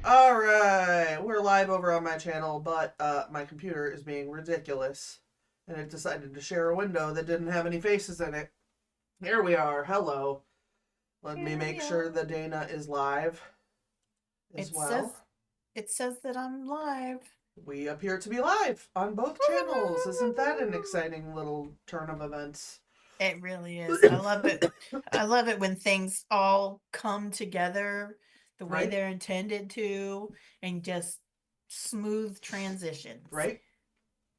Alright, we're live over on my channel, but my computer is being ridiculous. And it decided to share a window that didn't have any faces in it. Here we are, hello. Let me Here we make sure are. the Dana is live as It says well. it says that I'm live. We appear to be live on both channels. Isn't that an exciting little turn of events? It really is. I love it. I love it when things all come together the way Right? they're intended to and just smooth transitions. Right?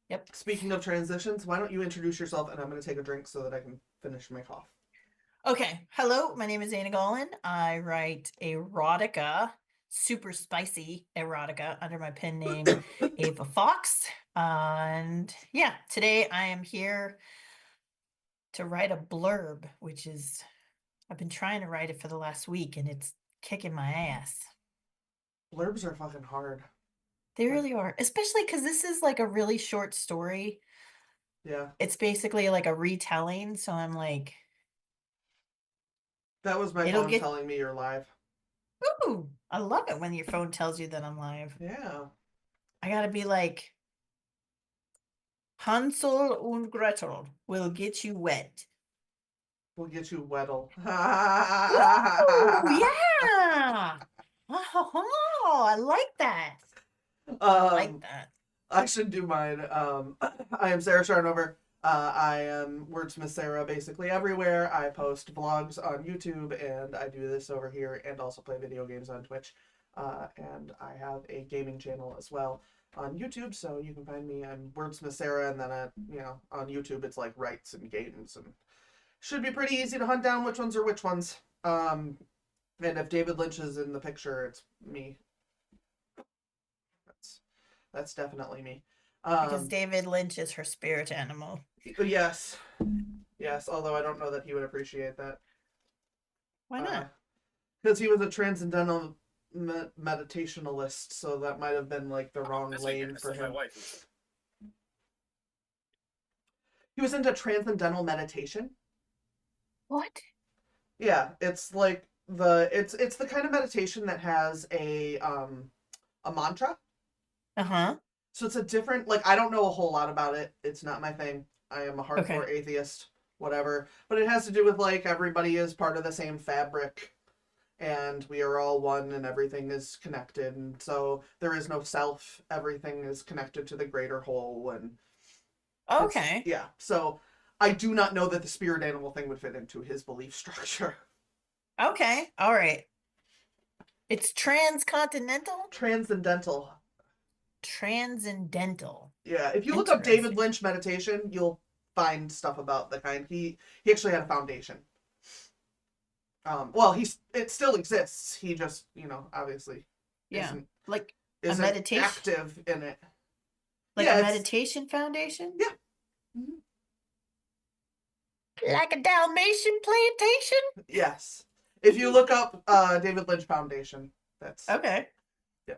Yep. Speaking of transitions, why don't you introduce yourself and I'm going to take a drink so that I can finish my cough. Okay. Hello, my name is Anna Golan. I write erotica, super spicy erotica under my pen name Ava Fox. And yeah, today I am here to write a blurb, which is I've been trying to write it for the last week and it's kicking my ass. Blurbs are fucking hard. They Like, really are, especially because this is like a really short story. yeah. It's basically like a retelling. So I'm like, That was my it'll phone get, telling me you're live. ooh, I love it when your phone tells you that I'm live. Yeah. I gotta be like, Hansel und Gretel will get you wet. We'll get you Weddle. Ooh, yeah. Oh, I like that. I like um, that. I should do mine. I am Sarah Sharnover. I am Wordsmith Sarah basically everywhere. I post vlogs on YouTube and I do this over here and also play video games on Twitch. And I have a gaming channel as well on YouTube, so you can find me. I'm Wordsmith Sarah, and then on YouTube it's like rights and games, and should be pretty easy to hunt down which ones are which ones. And if David Lynch is in the picture, it's me. That's that's definitely me. Because Um, David Lynch is her spirit animal. yes, yes. Although I don't know that he would appreciate that, Why not? because he was a transcendental meditationalist, so that might have been like the wrong lane for him. He was into transcendental meditation. What? Yeah, it's like it's the kind of meditation that has a mantra. Uh-huh. So it's a different, like, I don't know a whole lot about it. It's not my thing. I am a hardcore Okay. atheist, whatever. But it has to do with like everybody is part of the same fabric and we are all one and everything is connected. And so there is no self. Everything is connected to the greater whole. And it's, Okay. yeah. So I do not know that the spirit animal thing would fit into his belief structure. Okay. All right. It's transcontinental? Transcendental. Transcendental. Yeah. If you look up David Interesting. Lynch meditation, you'll find stuff about the kind. He actually had a foundation. Well, it still exists. He just, obviously Yeah. isn't Like a isn't meditation active in it. like a Yeah, it's meditation foundation? yeah. Mhm. Like a Dalmatian plantation? Yes. If you look up David Lynch Foundation, that's Okay. yeah.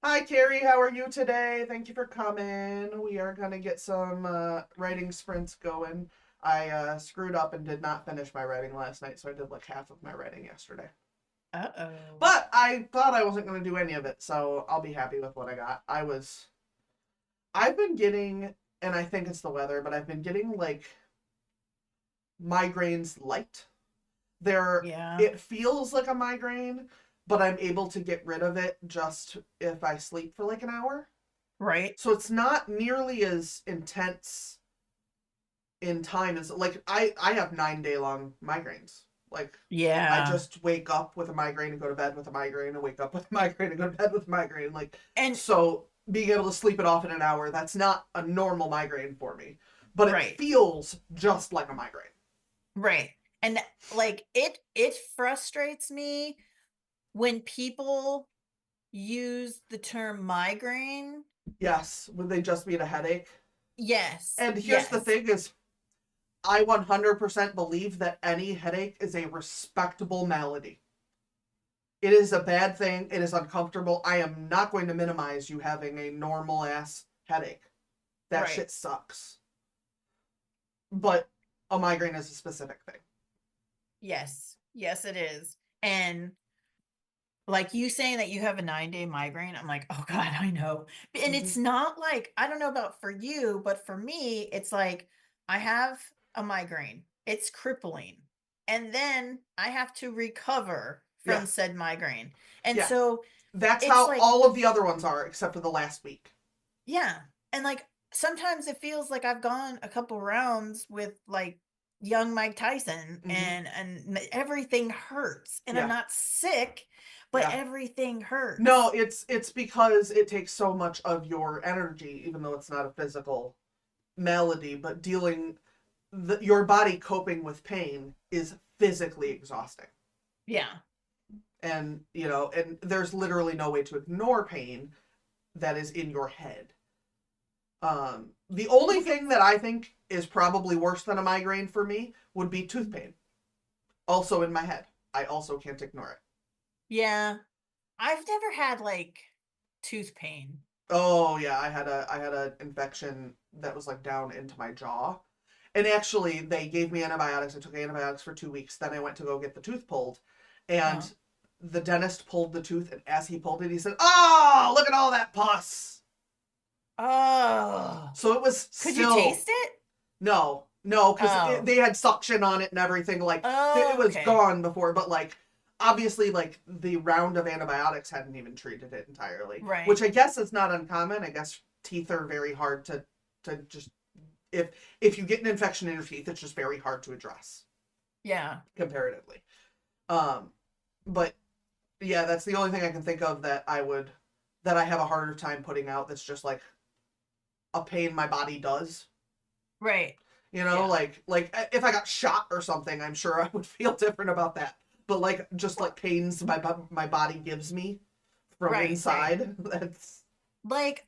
Hi Carrie, how are you today? Thank you for coming. We are gonna get some writing sprints going. I screwed up and did not finish my writing last night, so I did like half of my writing yesterday. Uh-oh. But I thought I wasn't gonna do any of it, so I'll be happy with what I got. I've been getting, and I think it's the weather, but I've been getting like migraines light. There, Yeah. it feels like a migraine, but I'm able to get rid of it just if I sleep for like an hour. Right. So it's not nearly as intense in time as like I have 9 day long migraines. Like I Yeah. just wake up with a migraine and go to bed with a migraine and wake up with a migraine and go to bed with a migraine. Like And so being able to sleep it off in an hour, that's not a normal migraine for me. But it right. feels just like a migraine. Right. And like it frustrates me when people use the term migraine. Yes, would they just mean a headache? Yes. And here's the Yes. thing is I 100% believe that any headache is a respectable malady. It is a bad thing. It is uncomfortable. I am not going to minimize you having a normal ass headache. That Right. shit sucks. But a migraine is a specific thing. Yes. Yes, it is. And Like you saying that you have a 9-day migraine, I'm like, oh God, I know. And Hmm. it's not like, I don't know about for you, but for me, it's like I have a migraine. It's crippling. And then I have to recover Yeah, from said migraine. And yeah. so That's it's how like, all of the other ones are, except for the last week. yeah. And like sometimes it feels like I've gone a couple rounds with like young Mike Tyson Hmm. and everything hurts. And I'm Yeah, not sick, but yeah. everything No, hurts. it's because it takes so much of your energy, even though it's not a physical malady, but your body coping with pain is physically exhausting. Yeah. And, and there's literally no way to ignore pain that is in your head. The only Well, thing that I think is probably worse than a migraine for me would be tooth pain. Also in my head. I also can't ignore it. yeah. I've never had like tooth pain. Oh yeah, I had a infection that was like down into my jaw. And actually they gave me antibiotics. I took antibiotics for 2 weeks. Then I went to go get the tooth pulled. Oh. And the dentist pulled the tooth, and as he pulled it, he said, "Oh, look at all that pus." Oh. So it was Could you still taste it? no, no, because Oh. they had suction on it and everything. Like it Oh, was okay. gone before, but like obviously, like the round of antibiotics hadn't even treated it entirely, which Right. I guess is not uncommon. I guess teeth are very hard to just if if you get an infection in your teeth, it's just very hard to address Yeah. comparatively. Um, but yeah, that's the only thing I can think of that I have a harder time putting out. That's just like a pain my body does. Right. Yeah. Like if I got shot or something, I'm sure I would feel different about that. But like just Well, like pains my body gives me from right, right. inside, that's Like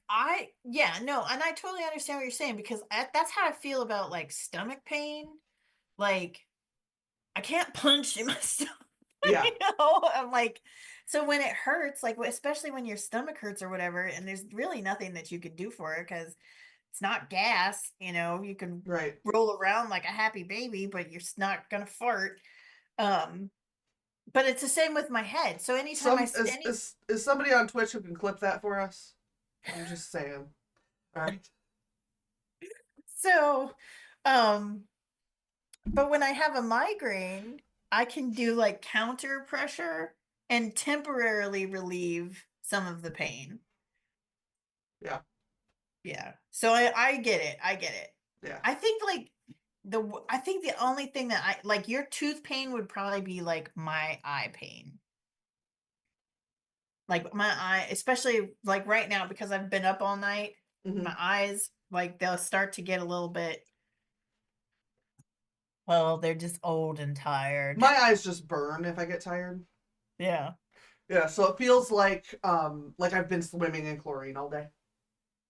yeah, no, and I totally understand what you're saying because that's how I feel about like stomach pain. Like I can't punch in my stomach, yeah, you know? I'm like, so when it hurts, like especially when your stomach hurts or whatever, and there's really nothing that you could do for it because it's not gas, you can right. roll around like a happy baby, but you're not gonna fart. Um, but it's the same with my head. So anytime Some is somebody on Twitch who can clip that for us? I'm just saying. All right. so um but when I have a migraine, I can do like counter pressure and temporarily relieve some of the pain. Yeah. Yeah. So I get it. I get it. Yeah. I think like I think the only thing that I like your tooth pain would probably be like my eye pain. Like my eye, especially like right now because I've been up all night, Hmm. my eyes like they'll start to get a little bit, well, they're just old and tired. My eyes just burn if I get tired. Yeah. Yeah, so it feels like I've been swimming in chlorine all day.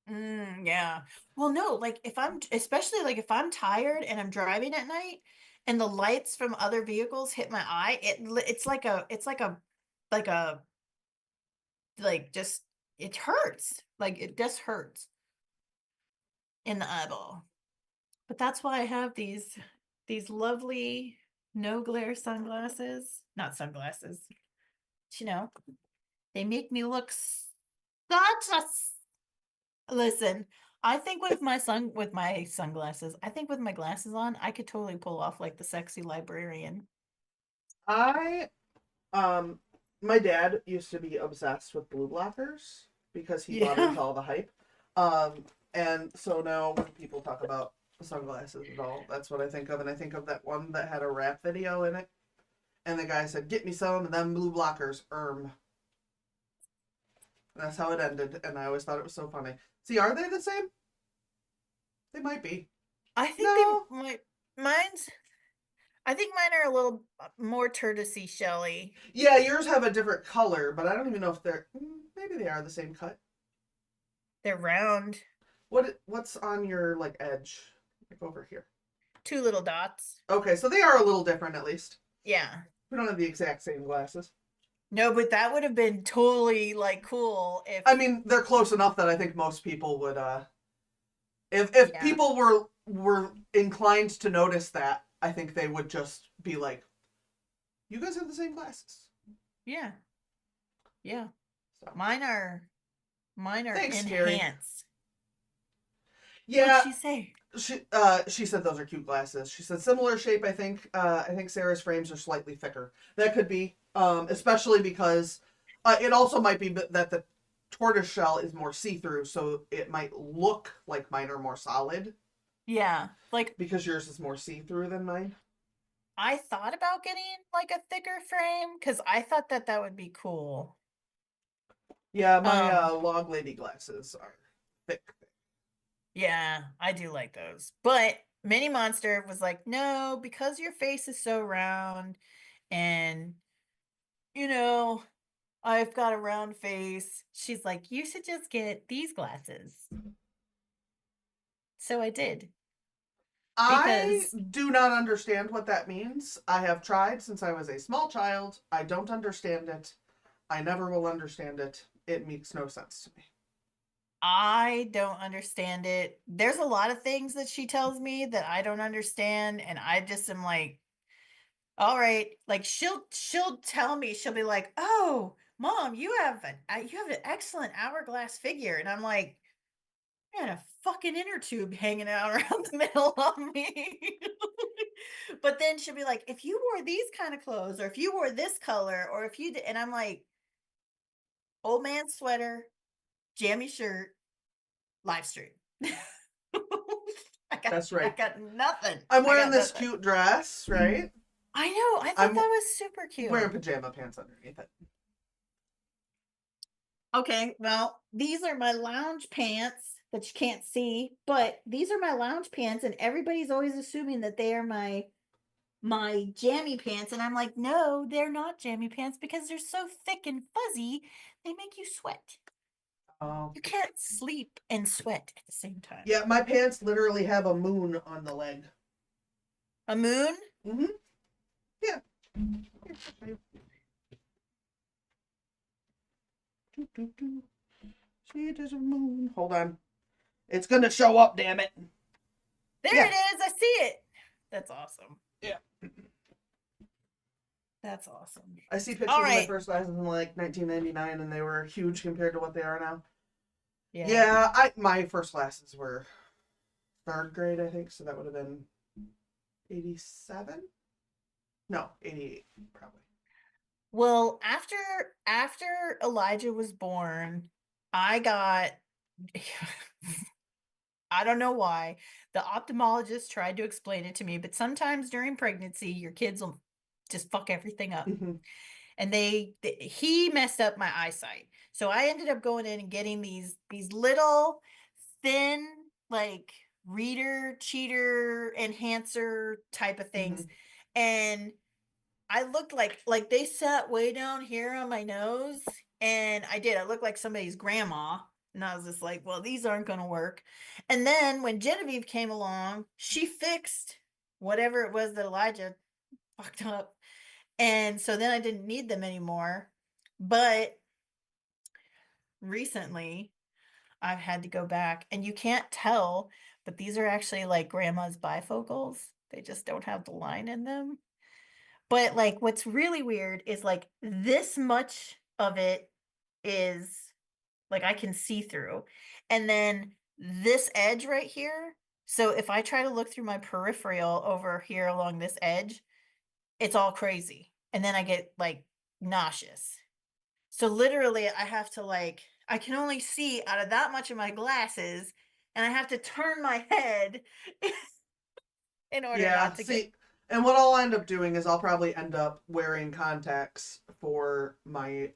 Yeah. Well, no, like if I'm especially like if I'm tired and I'm driving at night and the lights from other vehicles hit my eye, it's like a like just it hurts. Like it just hurts in the eyeball. But that's why I have these lovely no glare sunglasses. Not sunglasses. You know, they make me look such a listen, I think with my sunglasses, I think with my glasses on, I could totally pull off like the sexy librarian. I um my dad used to be obsessed with blue blockers because he bought Yeah. into all the hype. Um and so now when people talk about sunglasses and all, that's what I think of, and I think of that one that had a rap video in it. And the guy said, "Get me some of them blue blockers, erm." And that's how it ended, and I always thought it was so funny. See, are they the same? They might be. I think they No. might mine's I think mine are a little more tortoisey shelly. Yeah, yours have a different color, but I don't even know if maybe they are the same cut. They're round, What's on your like edge? Like over here. two little dots. Okay, so they are a little different at least. Yeah. We don't have the exact same glasses. No, but that would have been totally like cool if I mean, they're close enough that I think most people would if yeah. people were inclined to notice that, I think they would just be like, "You guys have the same glasses." Yeah. Yeah. So Mine are thanks, Carrie. enhance. What'd Yeah, she say? she said those are cute glasses. She said similar shape. I think Sarah's frames are slightly thicker. That could be, especially because it also might be that the tortoise shell is more see through, so it might look like mine are more solid Yeah. Like because yours is more see through than mine. I thought about getting like a thicker frame because I thought that that would be cool. Yeah, my Um, log lady glasses are thick. yeah, I do like those. But Mini Monster was like, no, because your face is so round and you know, I've got a round face. She's like, you should just get these glasses. So I did I because do not understand what that means. I have tried since I was a small child. I don't understand it. I never will understand it. It makes no sense to me. I don't understand it. There's a lot of things that she tells me that I don't understand, and I just am like, all right. Like she'll tell me, she'll be like, "Oh, mom, you have an excellent hourglass figure," and I'm like, I had a fucking inner tube hanging out around the middle of me. But then she'll be like, if you wore these kind of clothes, or if you wore this color, or if you did, and I'm like, old man sweater, jammy shirt, live stream. That's I right. got nothing. I'm I wearing got this nothing. cute dress, right? I know. I thought I'm that was super wearing cute. pajama pants underneath it. Okay, well, these are my lounge pants that you can't see, but these are my lounge pants, and everybody's always assuming that they are my jammy pants, and I'm like, no, they're not jammy pants because they're so thick and fuzzy, they make you sweat. Oh. You can't sleep and sweat at the same time. Yeah, my pants literally have a moon on the leg. A moon? Mm-hmm. Yeah. See, there's a moon. Hold on. It's gonna show up, damn it. There Yeah. it is. I see it. That's awesome. Yeah. That's awesome. I see All pictures of my right. first glasses in like 1999, and they were huge compared to what they are now. Yeah. Yeah, I my first glasses were third grade, I think, so that would have been 87. No, 88, probably. Well, after Elijah was born, I got I don't know why. The ophthalmologist tried to explain it to me, but sometimes during pregnancy, your kids will just fuck everything up. Mm-hmm. And he messed up my eyesight. So I ended up going in and getting these little thin like reader cheater enhancer type of Mm-hmm. things. And I looked like they sat way down here on my nose, and I did. I looked like somebody's grandma, and I was just like, "Well, these aren't going to work." And then when Genevieve came along, she fixed whatever it was that Elijah fucked up, and so then I didn't need them anymore. But recently, I've had to go back, and you can't tell, but these are actually like grandma's bifocals. They just don't have the line in them. But like what's really weird is like this much of it is like I can see through. And then this edge right here. So if I try to look through my peripheral over here along this edge, it's all crazy. And then I get like nauseous. So literally I have to like I can only see out of that much of my glasses, and I have to turn my head in order Yeah, not to get see, and what I'll end up doing is I'll probably end up wearing contacts for my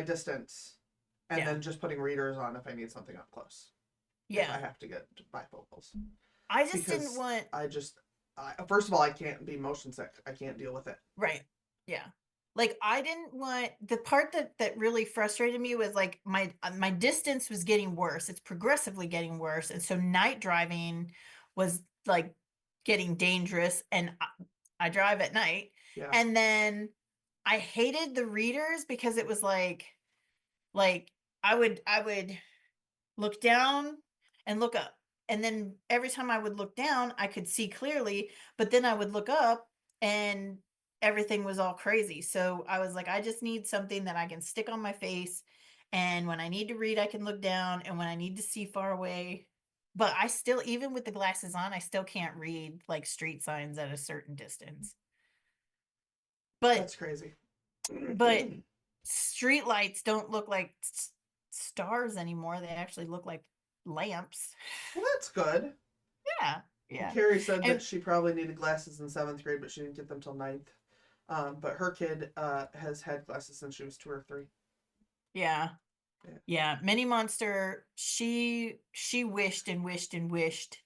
distance, and yeah. then just putting readers on if I need something up close. If Yeah. I have to get bifocals, I just didn't because want first of all, I can't be motion sick. I can't deal with it. right. Yeah. Like I didn't want the part that really frustrated me was like my distance was getting worse. It's progressively getting worse, and so night driving was like getting dangerous, and I drive at night. Yeah, And then I hated the readers because it was like I would look down and look up. And then every time I would look down, I could see clearly, but then I would look up and everything was all crazy. So I was like, I just need something that I can stick on my face. And when I need to read, I can look down. And when I need to see far away, but I still, even with the glasses on, I still can't read like street signs at a certain distance. But That's crazy. but street lights don't look like stars anymore. They actually look like lamps. Well, that's good. Yeah, And yeah. Carrie said that And she probably needed glasses in seventh grade, but she didn't get them till ninth. But her kid has had glasses since she was 2 or 3. yeah, Yeah. yeah. Minnie Monster, she wished and wished and wished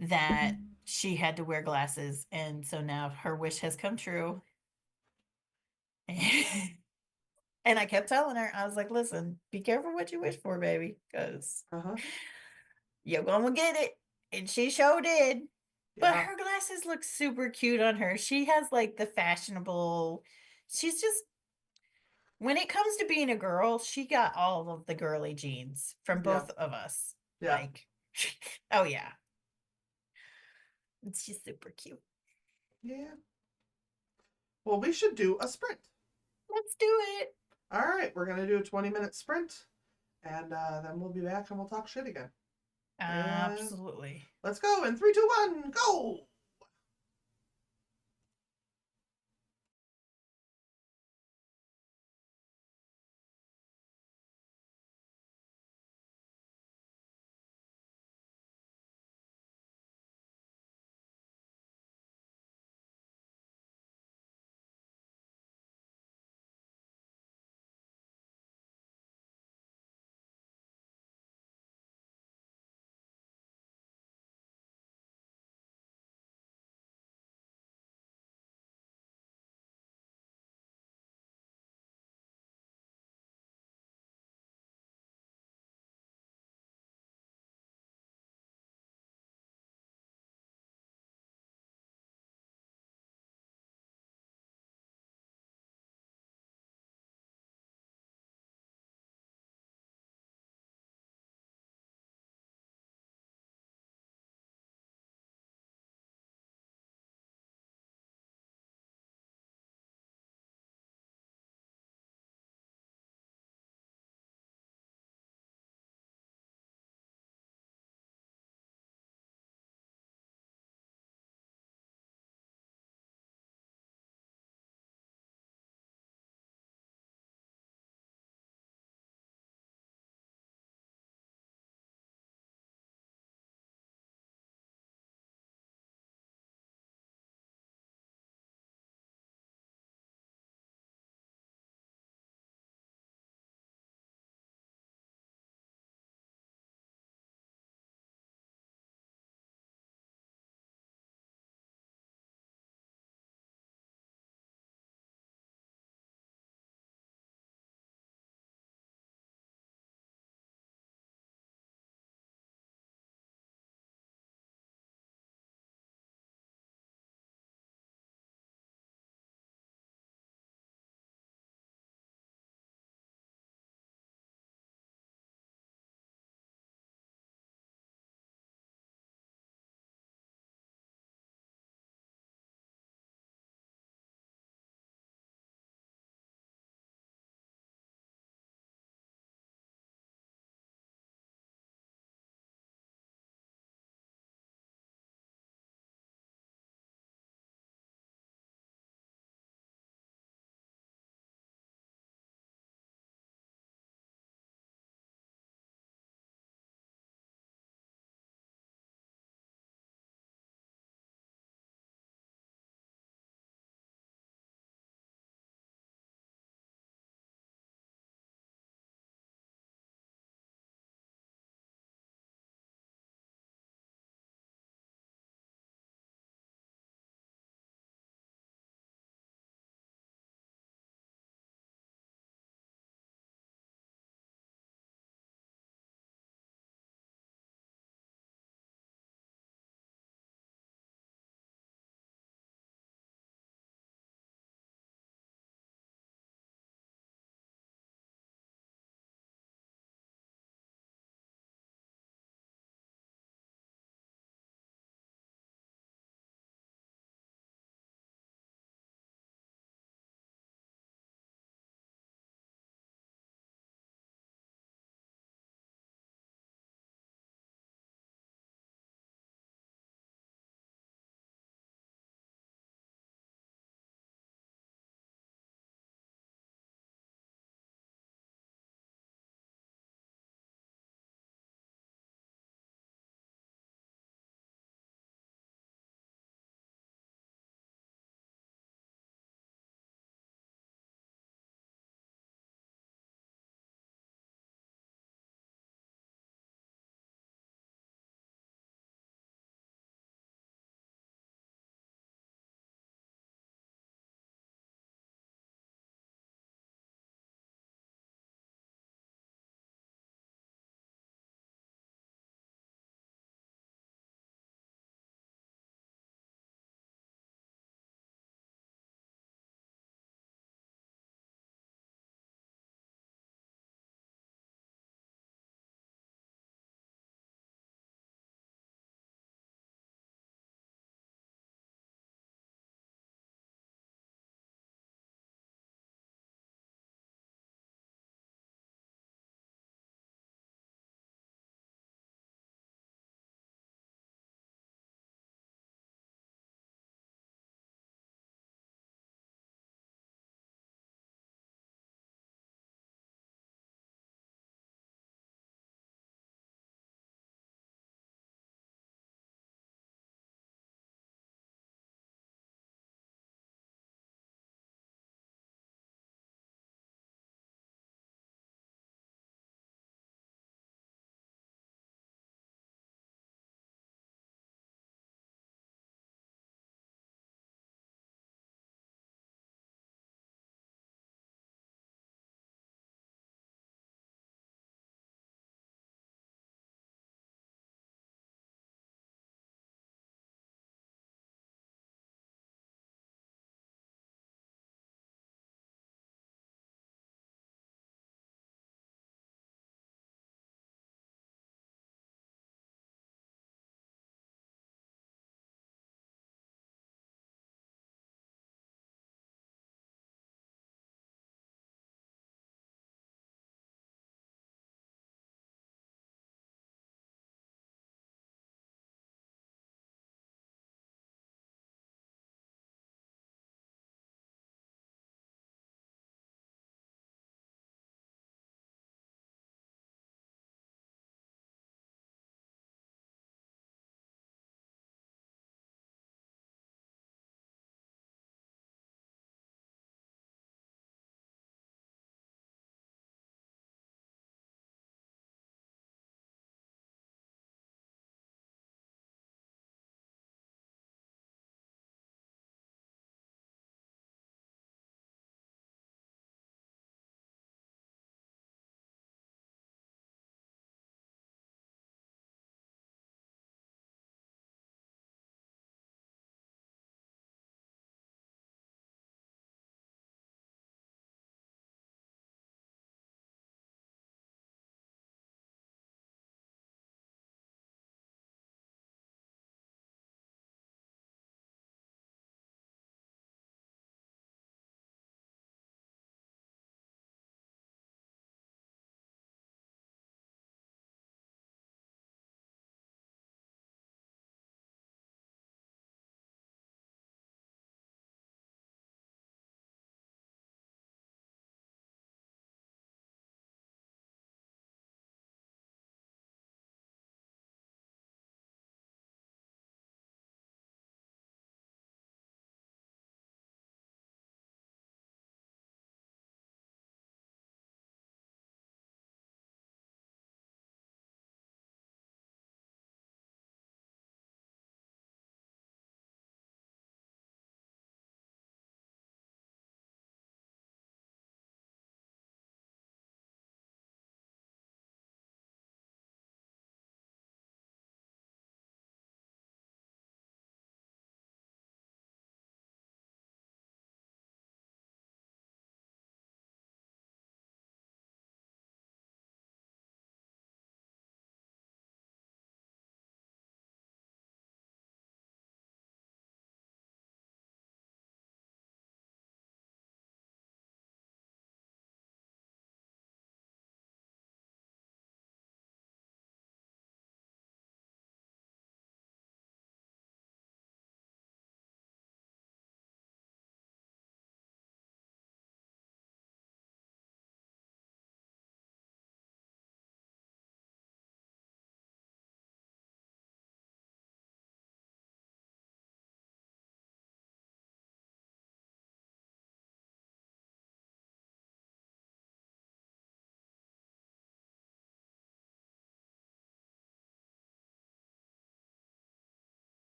that she had to wear glasses, and so now her wish has come true. And I kept telling her, I was like, listen, be careful what you wish for, baby, because Uh huh. you're gonna get it. And she sure did. But Yeah. her glasses look super cute on her. She has like the fashionable, she's just, when it comes to being a girl, she got all of the girly genes from Yeah. both of us. Yeah. Like, oh yeah, it's just super cute. Yeah. Well, we should do a sprint. Let's do it. All right, we're gonna do a 20-minute sprint, and then we'll be back and we'll talk shit again. And Absolutely. let's go in 3, 2, 1, go!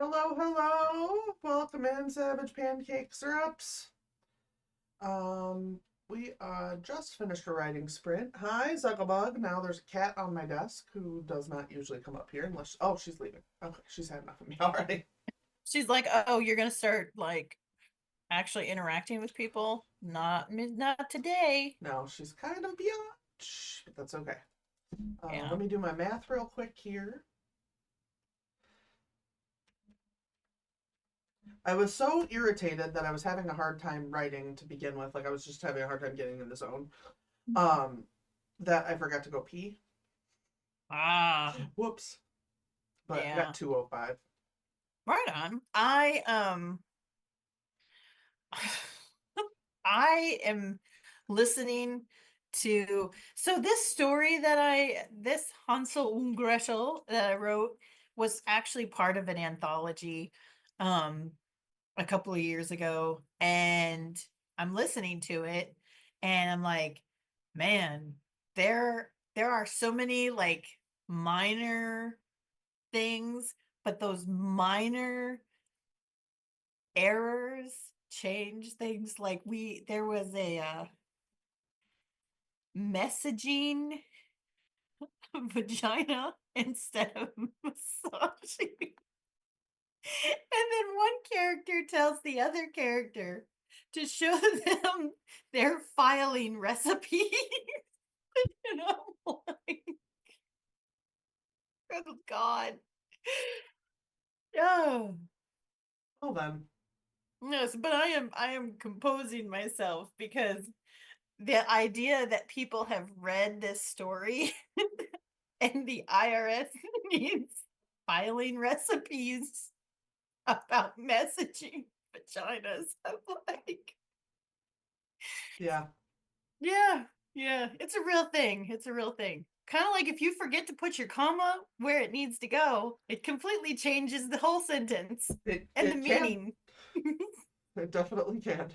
Hello, hello. Welcome in, Savage Pancake Syrups. Um, we just finished a writing sprint. Hi, Zucklebug. Now there's a cat on my desk who does not usually come up here unless oh, she's leaving. Okay, she's had enough of me already. She's like, "Oh, you're gonna start like actually interacting with people? Not today." No, she's kind of beyond, but that's okay. Yeah. Let me do my math real quick here. I was so irritated that I was having a hard time writing to begin with. Like I was just having a hard time getting in the zone. Um, that I forgot to go pee. Ah, Whoops. But I got yeah. 205. Right on. I am listening to this story that this Hansel und Gretel that I wrote was actually part of an anthology um a couple of years ago, and I'm listening to it and I'm like, man, there are so many like minor things, but those minor errors change things. Like there was a messaging vagina instead of massaging. And then one character tells the other character to show them their filing recipe. And I'm like, oh God. Oh. Well then, Yes, but I am composing myself because the idea that people have read this story and the IRS needs filing recipes about messaging vaginas. I'm like, yeah, yeah, yeah, it's a real thing. It's a real thing. Kind of like if you forget to put your comma where it needs to go, it completely changes the whole sentence it and the it can. meaning. It definitely can.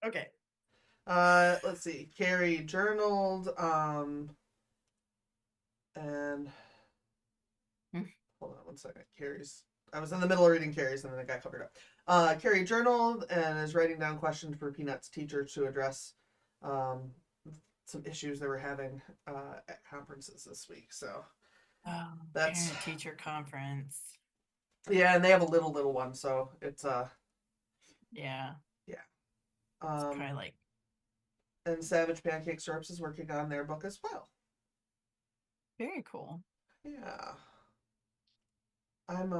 Okay. Let's see. Carrie journaled. And Mm. hold on one second. Carrie's. I was in the middle of reading Carrie's and then it got covered up. Carrie journaled and is writing down questions for Peanut's teacher to address um, some issues they were having at conferences this week. So Oh, that's parent teacher conference. yeah, and they have a little one, so it's Yeah, yeah. it's probably Um, like and Savage Pancake Syrups is working on their book as well. very cool. Yeah, I'm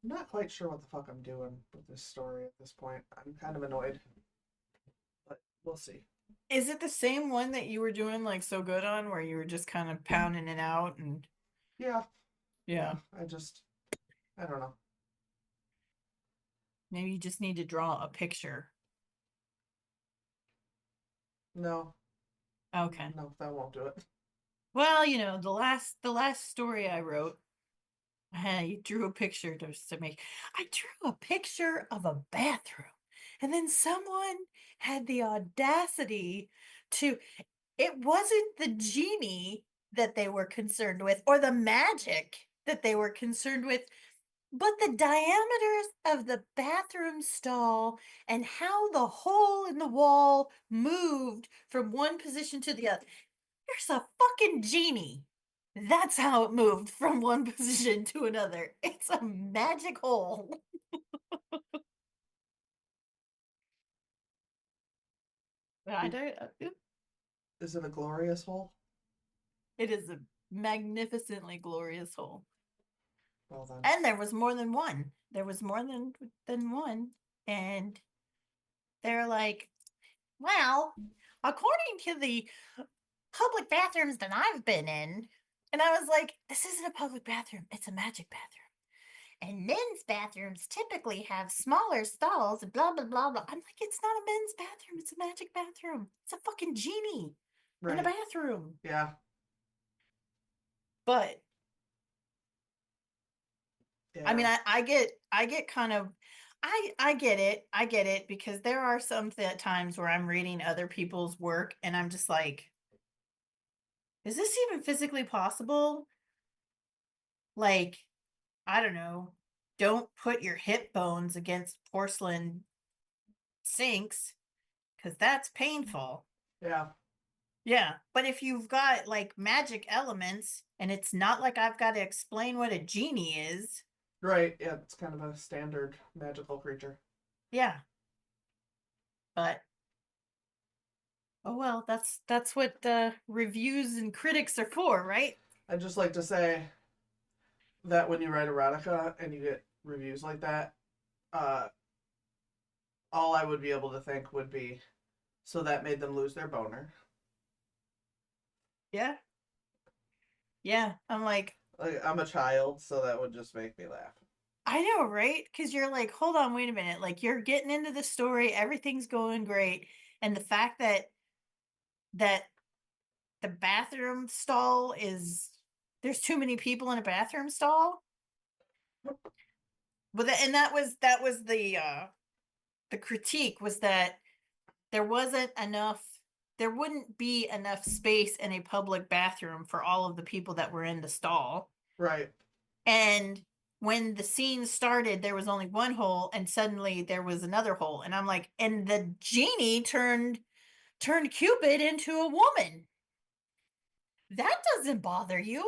not quite sure what the fuck I'm doing with this story at this point. I'm kind of annoyed, but we'll see. Is it the same one that you were doing like so good on where you were just kind of pounding it out and Yeah, yeah. yeah, I don't know. maybe you just need to draw a picture. No, Okay. no, that won't do it. Well, the last story I wrote, I drew a picture to make. I drew a picture of a bathroom, and then someone had the audacity to. It wasn't the genie that they were concerned with, or the magic that they were concerned with, but the diameters of the bathroom stall and how the hole in the wall moved from one position to the other. There's a fucking genie. That's how it moved from one position to another. It's a magic hole. I Is, don't. is it a glorious hole? It is a magnificently glorious hole, Well then, and there was more than one. There was more than one, and they're like, well, according to the public bathrooms that I've been in. And I was like, this isn't a public bathroom, it's a magic bathroom. And men's bathrooms typically have smaller stalls, blah, blah, blah, blah. I'm like, it's not a men's bathroom, it's a magic bathroom. It's a fucking genie in a right? bathroom. Yeah, But I yeah, mean, I get kind of, I get it. I get it because there are some times where I'm reading other people's work and I'm just like, is this even physically possible? Like, I don't know, don't put your hip bones against porcelain sinks because that's painful. Yeah. Yeah, but if you've got like magic elements and it's not like I've got to explain what a genie is, Right. Yeah, it's kind of a standard magical creature. yeah. But oh well, that's what the reviews and critics are for, right? I'd just like to say that when you write erotica and you get reviews like that, uh, all I would be able to think would be, so that made them lose their boner. Yeah. Yeah, I'm Like, I'm a child, so that would just make me laugh. I know, right? Because you're like, hold on, wait a minute. Like you're getting into the story, everything's going great, and the fact that the bathroom stall is there's too many people in a bathroom stall. But and that was the critique was that there wasn't enough there wouldn't be enough space in a public bathroom for all of the people that were in the stall. Right. And when the scene started, there was only one hole, and suddenly there was another hole. And I'm like, and the genie turned Cupid into a woman. That doesn't bother you.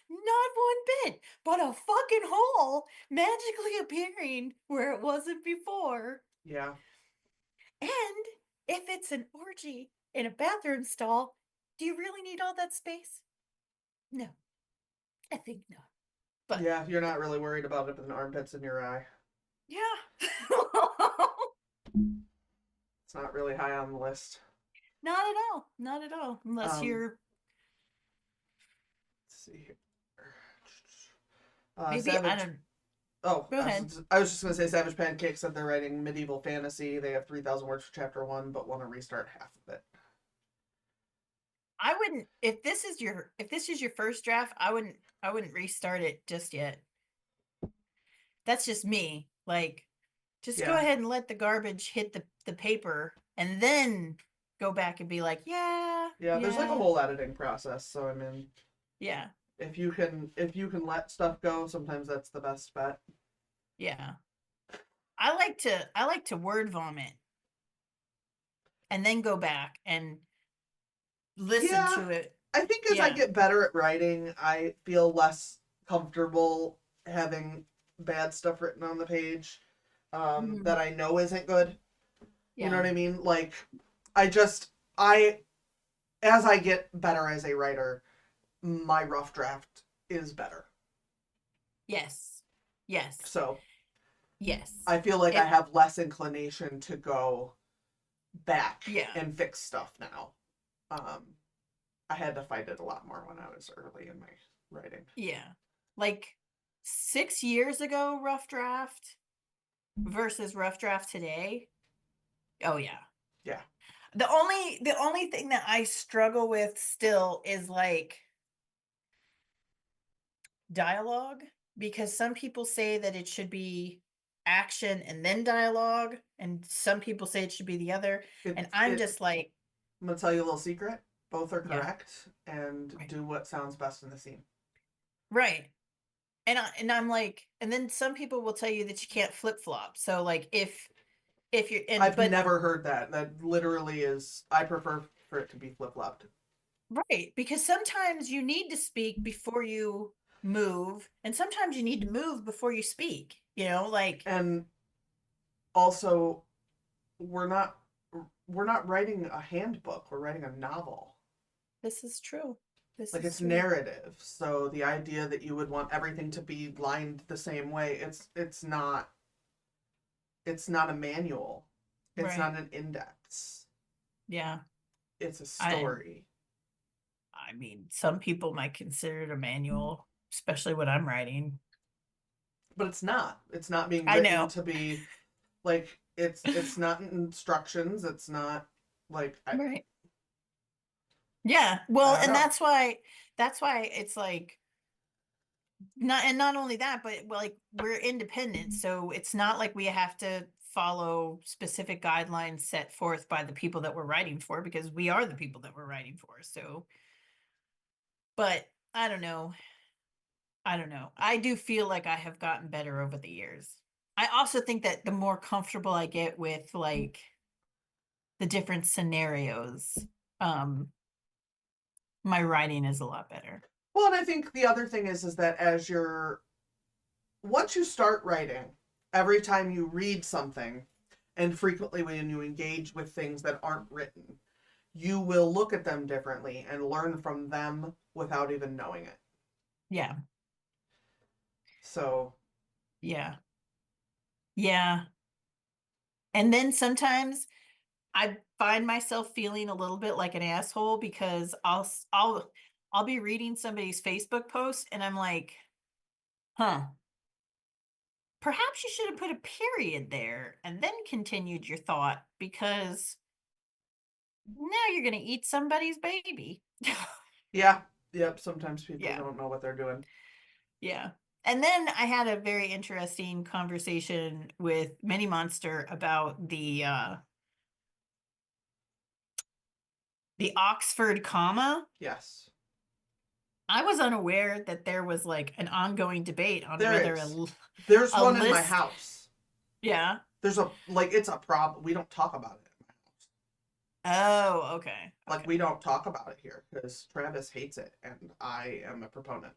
Not one bit. But a fucking hole magically appearing where it wasn't before. Yeah. And if it's an orgy in a bathroom stall, do you really need all that space? No, I think not. But Yeah, you're not really worried about it if an armpit's in your eye. yeah. It's not really high on the list. Not at all. Not at all. Unless Um, you're let's see here. maybe I Savage. don't Oh, go ahead. I was just gonna say Savage Pancake said they're writing medieval fantasy. They have 3,000 words for chapter one, but want to restart half of it. I wouldn't if this is your first draft, I wouldn't restart it just yet. That's just me. Like just go Yeah. ahead and let the garbage hit the paper and then go back and be like, yeah, Yeah, there's like a yeah, whole editing process, so I mean, yeah, if you can let stuff go, sometimes that's the best bet. yeah. I like to word vomit and then go back and listen Yeah, to it. I think as I Yeah. get better at writing, I feel less comfortable having bad stuff written on the page Mhm. that I know isn't good. You know Yeah. what I mean? Like, I just, I, as I get better as a writer, my rough draft is better. Yes. Yes. So Yes. I feel like I It have less inclination to go back yeah. and fix stuff now. Um, I had to fight it a lot more when I was early in my writing. Yeah. Like 6 years ago rough draft versus rough draft today. Oh yeah. Yeah. The only thing that I struggle with still is like dialogue because some people say that it should be action and then dialogue and some people say it should be the other and I'm It just like I'm gonna tell you a little secret. Both are yeah, correct, and right. do what sounds best in the scene. Right. And I'm like and then some people will tell you that you can't flip-flop. So like if you're and I've but never heard that. That literally is. I prefer for it to be flip flopped. right, because sometimes you need to speak before you move, and sometimes you need to move before you speak. Like And also, we're not we're not writing a handbook. We're writing a novel. this is true. This Like, is it's true. narrative. So the idea that you would want everything to be lined the same way, it's not a manual. It's Right. not an index. Yeah. It's a I story. I mean, some people might consider it a manual, especially what I'm writing. But it's not. It's not being I written know. to be like it's not instructions. It's not like Right. Yeah. Well, I don't and know. that's why it's like not only that, but like we're independent, so it's not like we have to follow specific guidelines set forth by the people that we're writing for because we are the people that we're writing for. So, but I don't know. I don't know. I do feel like I have gotten better over the years. I also think that the more comfortable I get with like the different scenarios, um, my writing is a lot better. Well, and I think the other thing is that once you start writing, every time you read something, and frequently when you engage with things that aren't written, you will look at them differently and learn from them without even knowing it. Yeah. So, Yeah. Yeah. And then sometimes I find myself feeling a little bit like an asshole because I'll be reading somebody's Facebook post and I'm like, "Huh, perhaps you should have put a period there and then continued your thought because now you're going to eat somebody's baby." yeah, yep, sometimes people Yeah. don't know what they're doing. Yeah. And then I had a very interesting conversation with Mini Monster about the Oxford comma. Yes. I was unaware that there was like an ongoing debate on There whether is. There's a one in my list. house. Yeah. There's it's a problem. We don't talk about it in my house. Oh, okay. Like, Okay. we don't talk about it here because Travis hates it and I am a proponent.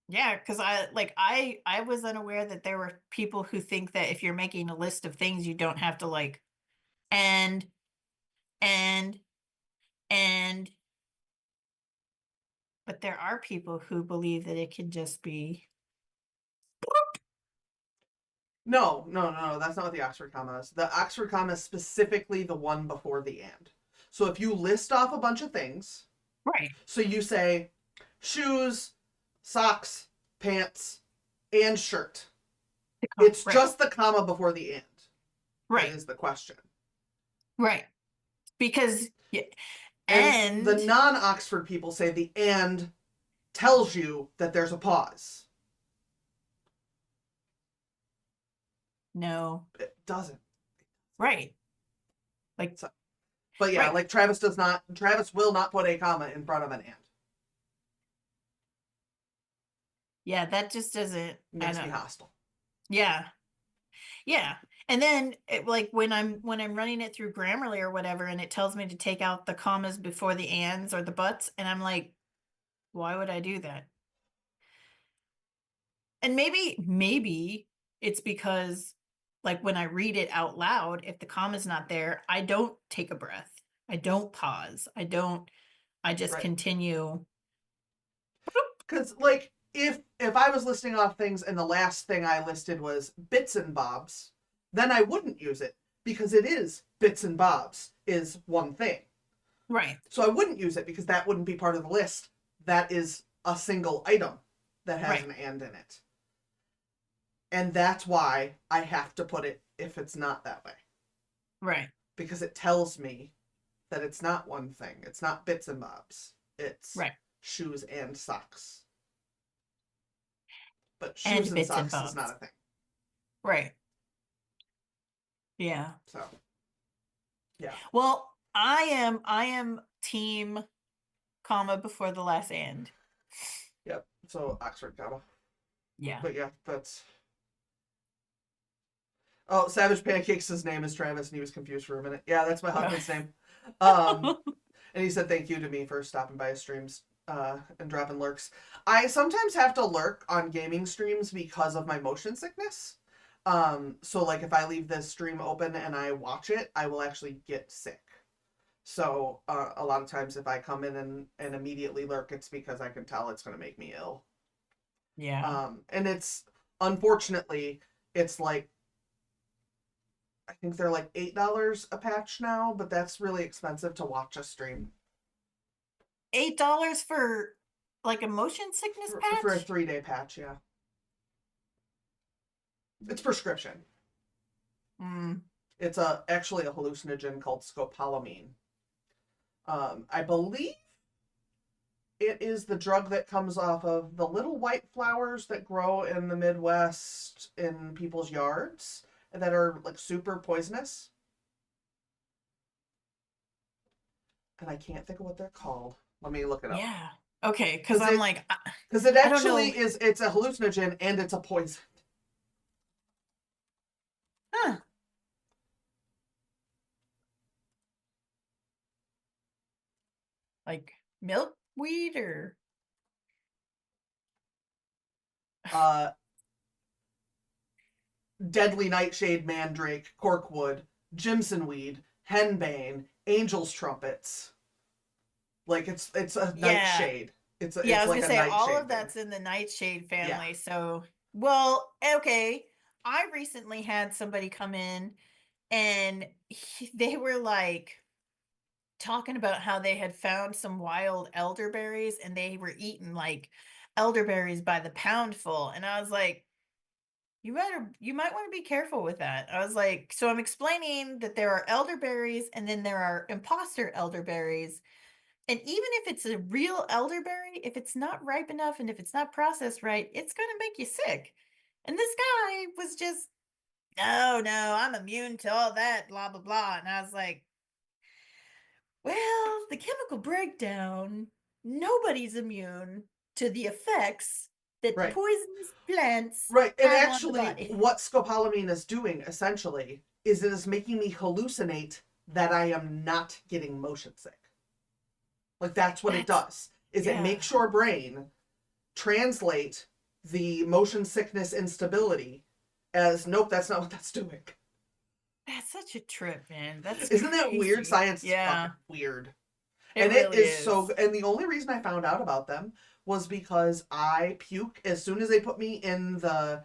Yeah, because I was unaware that there were people who think that if you're making a list of things, you don't have to like and and and but there are people who believe that it can just be No, no, no, that's not what the Oxford comma is. The Oxford comma is specifically the one before the and. So if you list off a bunch of things, right. so you say shoes, socks, pants, and shirt. It's Right. just the comma before the and that Right. is the question. Right. Because yeah, And the and non Oxford people say the and tells you that there's a pause. no. It doesn't. Right. Like So, but yeah, right. like Travis will not put a comma in front of an and. Yeah, that just doesn't It I makes me know. hostile. Yeah. Yeah. And then like when I'm running it through Grammarly or whatever and it tells me to take out the commas before the ands or the buts and I'm like, why would I do that? And maybe it's because like when I read it out loud, if the comma's not there, I don't take a breath. I don't pause. I just Right. continue. Because like if I was listing off things and the last thing I listed was bits and bobs, then I wouldn't use it because it is bits and bobs is one thing. Right. So I wouldn't use it because that wouldn't be part of the list. That is a single item that has Right. an and in it. And that's why I have to put it if it's not that way. Right. Because it tells me that it's not one thing. It's not bits and bobs. It's Right. shoes and socks. But shoes And and bits and socks is not bobs. a thing. Right. Yeah. So, yeah. Well, I am team comma before the last and. Yep. So Oxford comma. Yeah. But yeah, that's. Oh, Savage Pancakes. His name is Travis, and he was confused for a minute. Yeah, that's my husband's name. Um, and he said thank you to me for stopping by his streams and dropping lurks. I sometimes have to lurk on gaming streams because of my motion sickness. So like if I leave this stream open and I watch it, I will actually get sick. So a lot of times if I come in and immediately lurk, it's because I can tell it's going to make me ill. Yeah. And it's unfortunately it's like I think they're like $8 a patch now, but that's really expensive to watch a stream $8 for like a motion sickness for a patch? 3-day patch. Yeah, it's prescription. Mm. It's actually a hallucinogen called scopolamine. I believe it is the drug that comes off of the little white flowers that grow in the Midwest in people's yards that are like super poisonous. And I can't think of what they're called. Let me look it up. Yeah. Okay, because because I'm like, it I don't actually know. is. It's a hallucinogen and it's a poison. Huh, like milkweed or Uh, deadly nightshade, mandrake, corkwood, jimsonweed, henbane, angel's trumpets. Like it's a yeah. nightshade. Yeah, I It's was like gonna a say all nightshade of thing. that's in the nightshade Yeah. family. So, well, okay. I recently had somebody come in and they were like talking about how they had found some wild elderberries and they were eating like elderberries by the poundful. And I was like, you might want to be careful with that. I was like, so I'm explaining that there are elderberries and then there are imposter elderberries. And even if it's a real elderberry, if it's not ripe enough and if it's not processed right, it's going to make you sick. And this guy was just, no, no, I'm immune to all that, blah, blah, blah. And I was like, well, the chemical breakdown, nobody's immune to the effects that Right. poisonous plants Right. And have on the actually, body. what scopolamine is doing essentially is it is making me hallucinate that I am not getting motion sick. Like that's what it That's, does. Is it yeah, makes your brain translate the motion sickness instability as nope, that's not what that's doing. that's such a trip, man. That's Isn't that weird? crazy. Science is Yeah, fucking weird. it And it really is so is. and the only reason I found out about them was because I puke as soon as they put me in the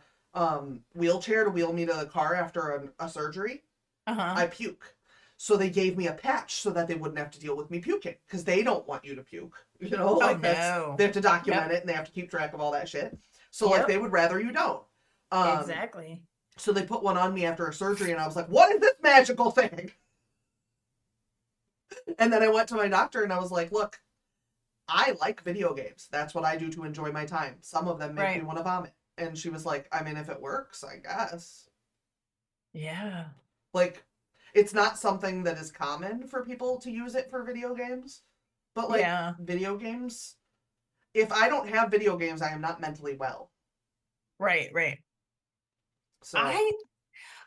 wheelchair to wheel me to the car after a surgery. Uh huh. I puke. So they gave me a patch so that they wouldn't have to deal with me puking because they don't want you to puke. Oh, Like that's they no. have to document Yep. it and they have to keep track of all that shit. So like they Yep. would rather you don't. Um, Exactly. so they put one on me after a surgery and I was like, "What is this magical thing?" And then I went to my doctor and I was like, "Look, I like video games. That's what I do to enjoy my time. Some of them make me Right. want to vomit." And she was like, "I mean, if it works, I guess." Yeah. Like it's not something that is common for people to use it for video games, but like Yeah. video games, if I don't have video games, I am not mentally well. Right. Right. So, I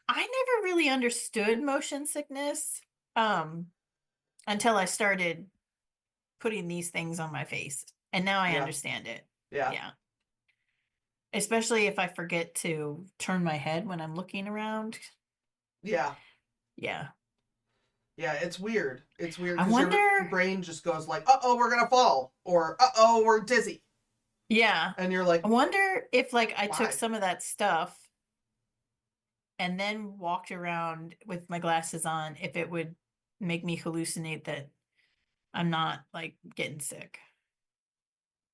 I never really understood motion sickness um until I started putting these things on my face. And now I yeah. understand it. Yeah. Yeah. Especially if I forget to turn my head when I'm looking around. Yeah. Yeah. Yeah, it's weird. It's weird I cuz your wonder. brain just goes like, "Uh-oh, we're going to fall," or "Uh-oh, we're dizzy." Yeah. And you're I like, wonder if like I took "Why?" some of that stuff and then walked around with my glasses on if it would make me hallucinate that I'm not like getting sick.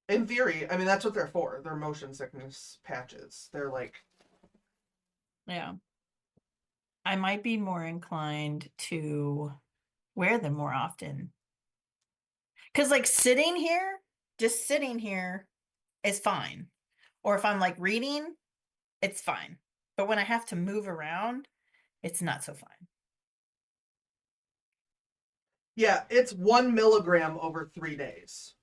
In theory, I mean that's what they're for. They're motion sickness patches. They're like, Yeah. I might be more inclined to wear them more often. Cause like sitting here, just sitting here is fine. Or if I'm like reading, it's fine. But when I have to move around, it's not so fine. yeah, it's 1 milligram over 3 days.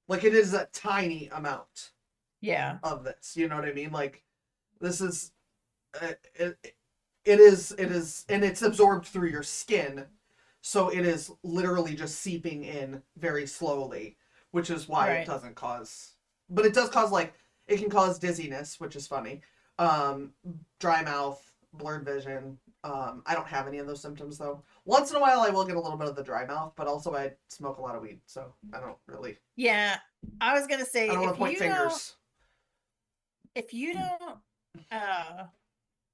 Like it is a tiny amount Yeah. of this. You know what I mean? Like this is it is and it's absorbed through your skin, so it is literally just seeping in very slowly, which is why it Right. doesn't cause. But it does cause like it can cause dizziness, which is funny. Um, dry mouth, blurred vision. I don't have any of those symptoms though. Once in a while, I will get a little bit of the dry mouth, but also I smoke a lot of weed, so I don't really. Yeah. I was gonna I say don't want to point fingers. if you don't uh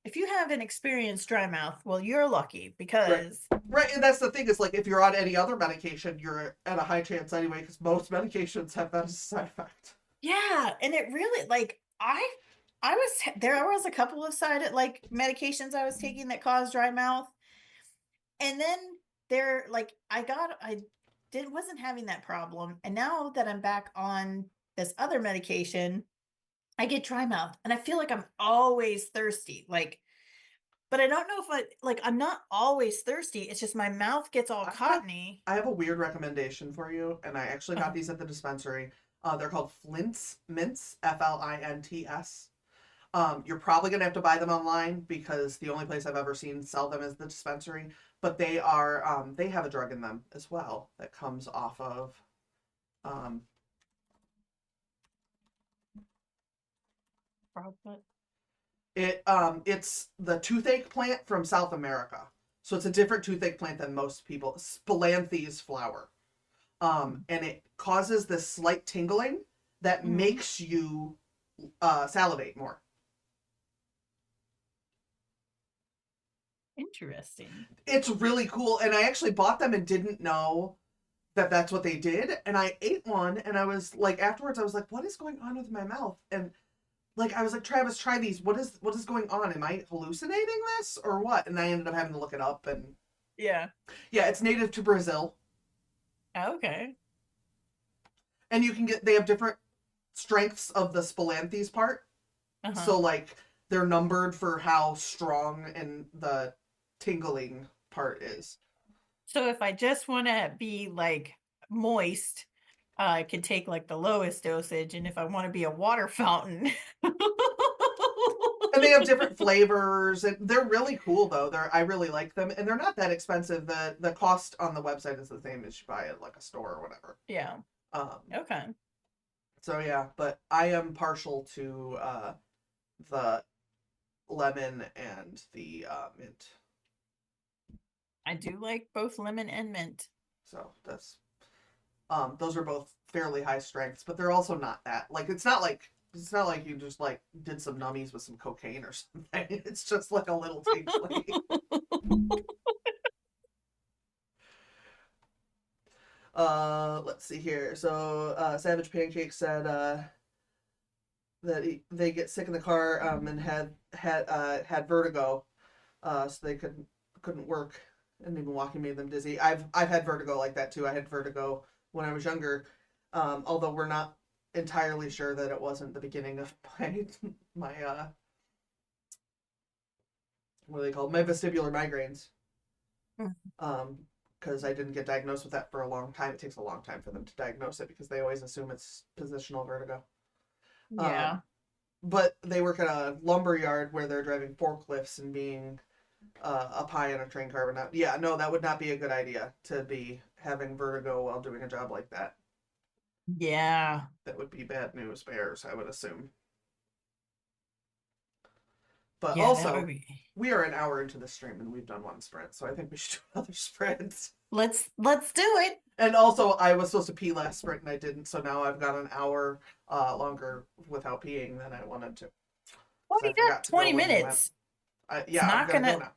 if you have an experienced dry mouth, well you're lucky Right. because Right, and that's the thing is like if you're on any other medication, you're at a high chance anyway because most medications have that as a side effect. yeah, and it really like I was there was a couple of side like medications I was taking that caused dry mouth. And then there like I did wasn't having that problem. And now that I'm back on this other medication, I get dry mouth and I feel like I'm always thirsty. Like but I don't know if I'm not always thirsty. It's just my mouth gets all I have cottony. I have a weird recommendation for you, and I actually got Uh, these at the dispensary. They're called Flint's Mints, Flints. You're probably gonna have to buy them online because the only place I've ever seen sell them is the dispensary. But they have a drug in them as well that comes off of um, Frogfoot. it's the toothache plant from South America. So it's a different toothache plant than most people. Spilanthes flower. And it causes this slight tingling that Mhm. makes you salivate more. Interesting. It's really cool, and I actually bought them and didn't know that that's what they did. And I ate one, and I was like, afterwards, I was like, "What is going on with my mouth?" And like, I was like, "Travis, try these. What is going on? Am I hallucinating this or what?" And I ended up having to look it up, and Yeah. yeah, it's native to Brazil, Okay. and they have different strengths of the spilanthes part. Uh-huh. So like they're numbered for how strong and the tingling part is. So if I just want to be like moist, I could take like the lowest dosage, and if I want to be a water fountain, And they have different flavors and they're really cool though. I really like them and they're not that expensive. The cost on the website is the same as you buy at like a store or whatever. yeah. Um Okay. so yeah, but I am partial to the lemon and the mint. I do like both lemon and mint. So that's those are both fairly high strengths, but they're also not that. Like it's not like you just like did some nummies with some cocaine or something. It's just like a little tingly. Let's see here. So Savage Pancake said that they get sick in the car and had vertigo, so they couldn't work, and even walking made them dizzy. I've had vertigo like that too. I had vertigo when I was younger, although we're not entirely sure that it wasn't the beginning of my what are they called, my vestibular migraines. Mm. Um, because I didn't get diagnosed with that for a long time. It takes a long time for them to diagnose it because they always assume it's positional vertigo. Yeah. Um, but they work at a lumber yard where they're driving forklifts and being up high in a train car. Not, yeah, no, that would not be a good idea to be having vertigo while doing a job like that. Yeah. That would be bad news bears, I would assume. But Yeah, that would also, be. we are an hour into the stream and we've done one sprint, so I think we should do another sprint. Let's do it. And also, I was supposed to pee last sprint and I didn't, so now I've got an hour longer without peeing than I wanted to. Well, Because I you got forgot to go 20 when we went. minutes. It's Yeah, I'm not gonna go gonna. now.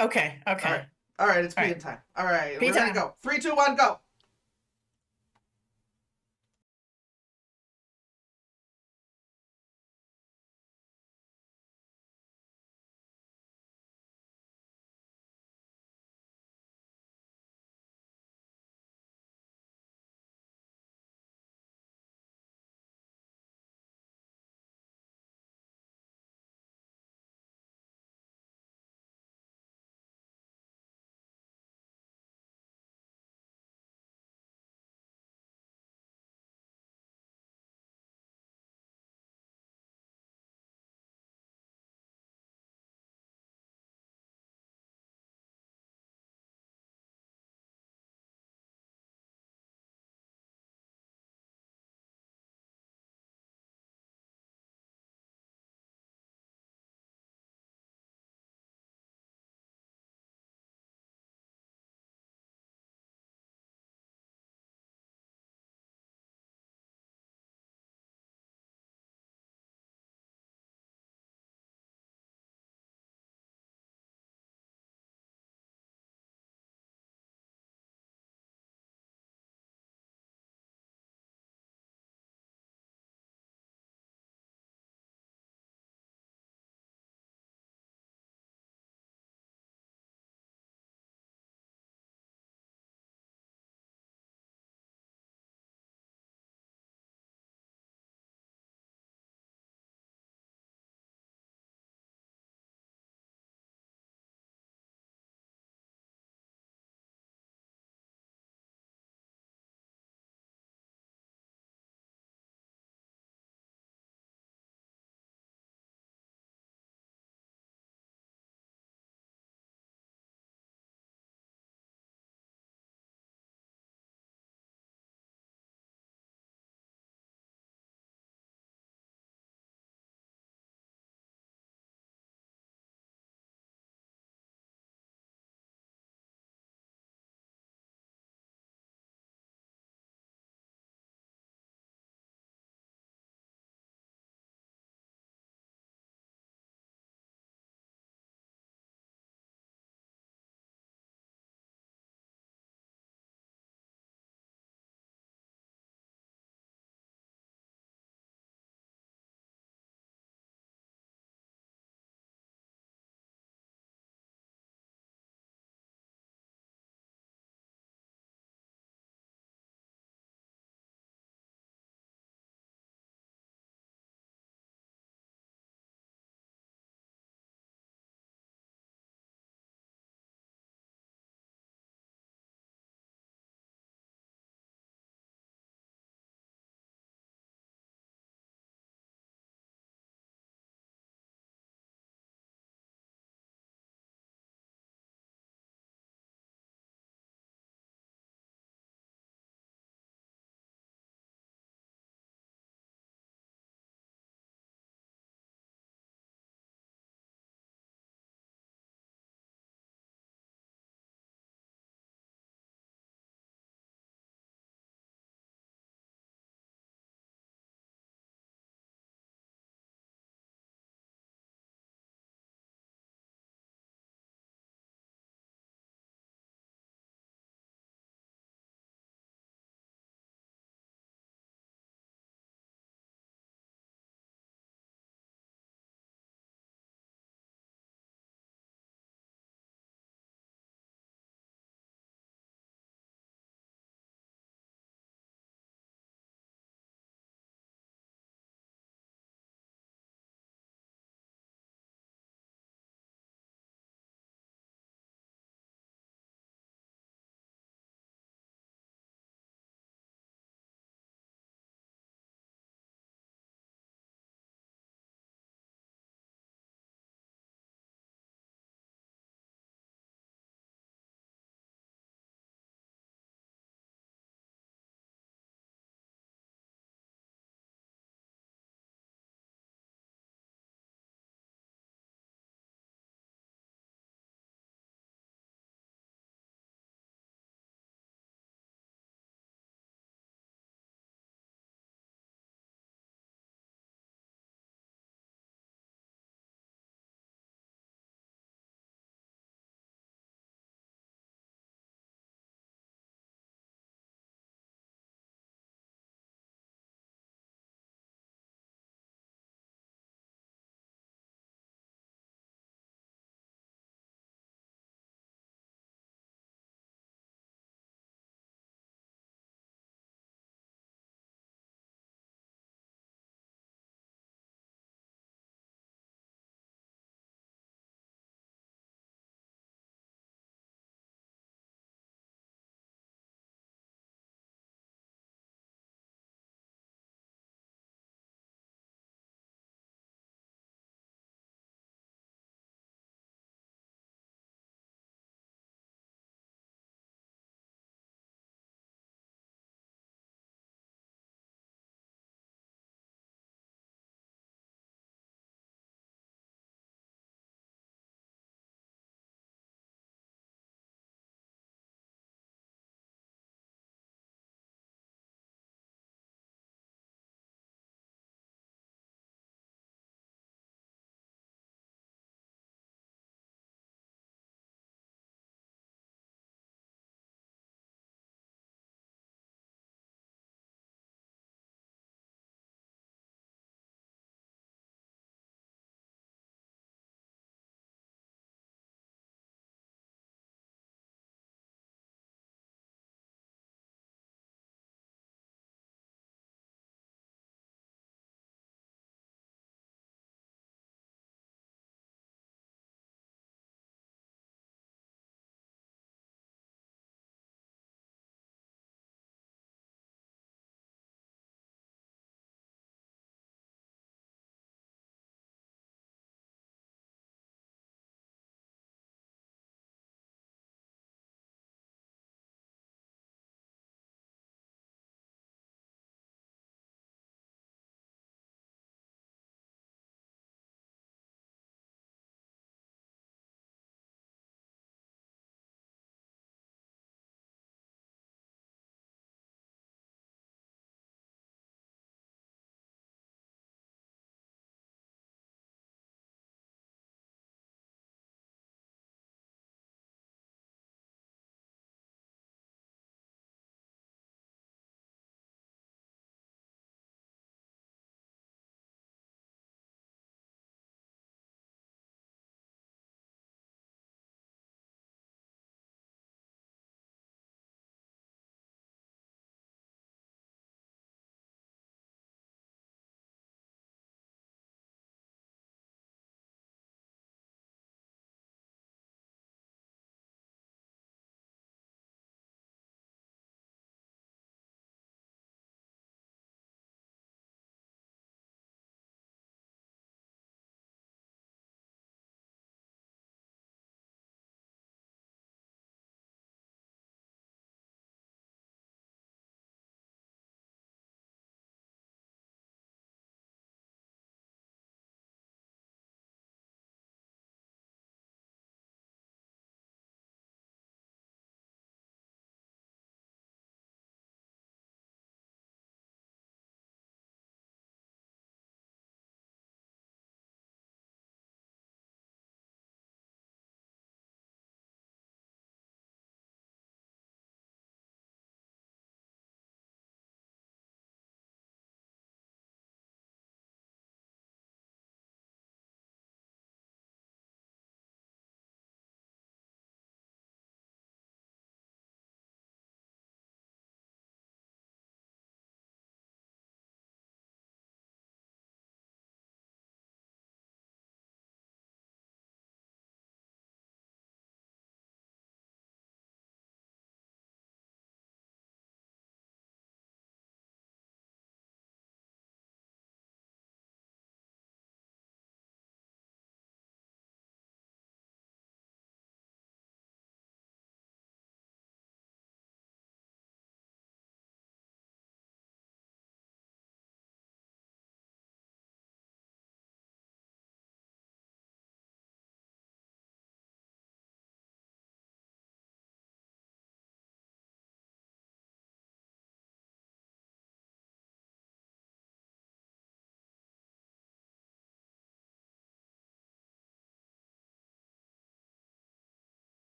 Okay, All right. okay. All right, it's All right. peeing time. All right, Pay we're ready to time. go. 3, 2, 1, go.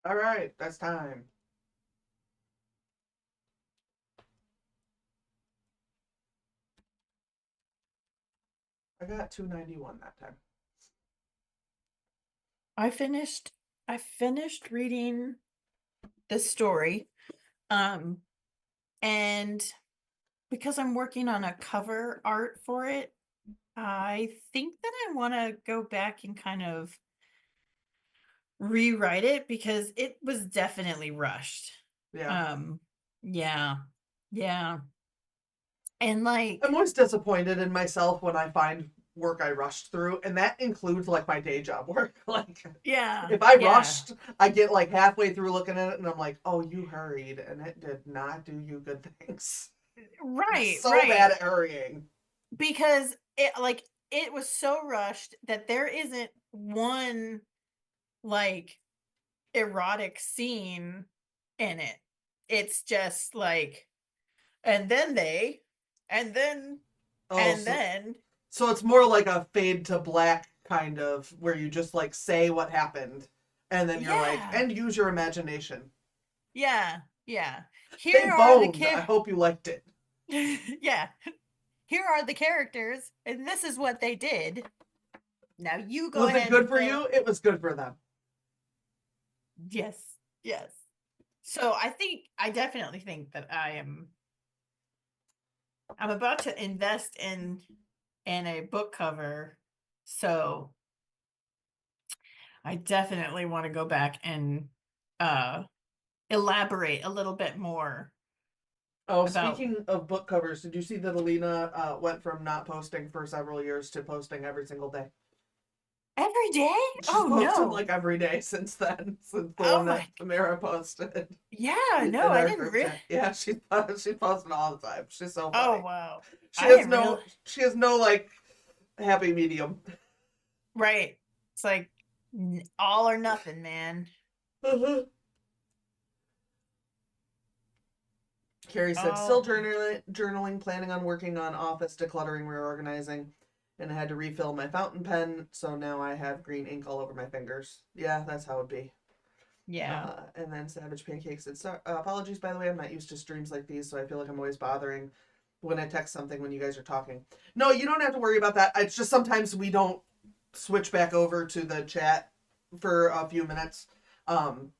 All right, that's time. I got 291 that time. I finished I finished reading the story. Um and because I'm working on a cover art for it, I think that I want to go back and kind of rewrite it because it was definitely rushed. Yeah. Um yeah. Yeah. And I'm like always disappointed in myself when I find work I rushed through, and that includes like my day job work. Like, yeah. if I Yeah. rushed, I get like halfway through looking at it, and I'm like, "Oh, you hurried, and it did not do you good things." I'm Right, so bad right. at hurrying. Because it was so rushed that there isn't one like erotic scene in it. It's just like and then they and then Oh, and so then so it's more like a fade to black kind of where you just like say what happened, and then you're like, yeah. and use your imagination. Yeah. Yeah. They Here are the boned. I hope you liked it. yeah. Here are the characters and this is what they did. Now you go Was it ahead good and for fill. you? It was good for them. Yes. Yes. So I definitely think that I'm about to invest in a book cover. So I definitely want to go back and uh elaborate a little bit more Oh, about speaking of book covers, did you see that Alina went from not posting for several years to posting every single day? every day? She's Oh posted no. like every day since then, since the Oh one that my. Tamara posted Yeah, no, in I our didn't group chat. Yeah, she's posting all the time. She's so Oh funny. wow. She I has didn't no real she has no like happy medium. right. It's like all or nothing, man. Carrie said, still Oh, journaling, planning on working on office decluttering, reorganizing, and I had to refill my fountain pen, so now I have green ink all over my fingers. Yeah, that's how it'd be. yeah. And then Savage Pancakes said, apologies, by the way, I'm not used to streams like these, so I feel like I'm always bothering when I text something when you guys are talking. No, you don't have to worry about that. It's just sometimes we don't switch back over to the chat for a few minutes. Um,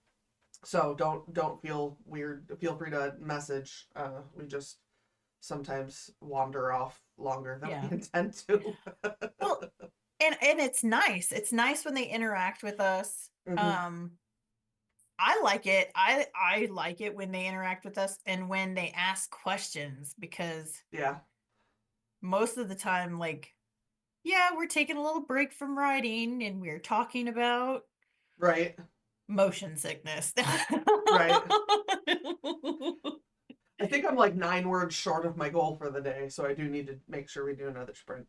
so don't feel weird. Feel free to message. We just sometimes wander off longer than we Yeah. intend to. Well, and it's nice. It's nice when they interact with us. Hmm. Um I like it. I like it when they interact with us and when they ask questions because Yeah. most of the time like yeah, we're taking a little break from writing and we're talking about Right. motion sickness. Right. I think I'm like 9 words short of my goal for the day, so I do need to make sure we do another sprint.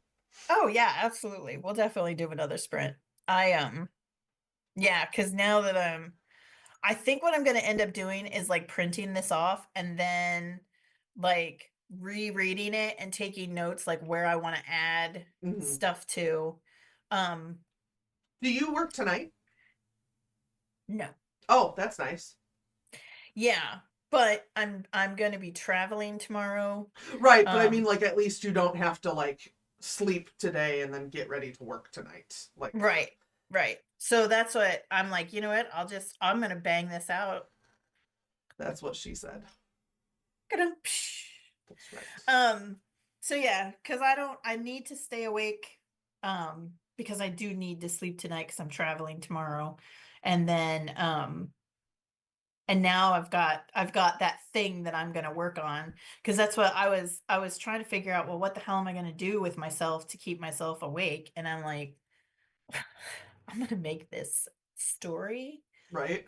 Oh yeah, absolutely. We'll definitely do another sprint. I yeah, cuz now that I think what I'm going to end up doing is like printing this off and then like rereading it and taking notes like where I want to add Hmm. stuff to. Um Do you work tonight? no. Oh, that's nice. Yeah, but I'm going to be traveling tomorrow. Right, but I mean, Um like, at least you don't have to like sleep today and then get ready to work tonight. Like, right. Right. So that's what I'm like, you know what? I'm going to bang this out. that's what she said. Ka-dum-psh. That's right. Um so yeah, cuz I need to stay awake because I do need to sleep tonight cuz I'm traveling tomorrow. And then and now I've got that thing that I'm going to work on cuz that's what I was trying to figure out, well, what the hell am I going to do with myself to keep myself awake? And I'm like I'm going to make this story Right.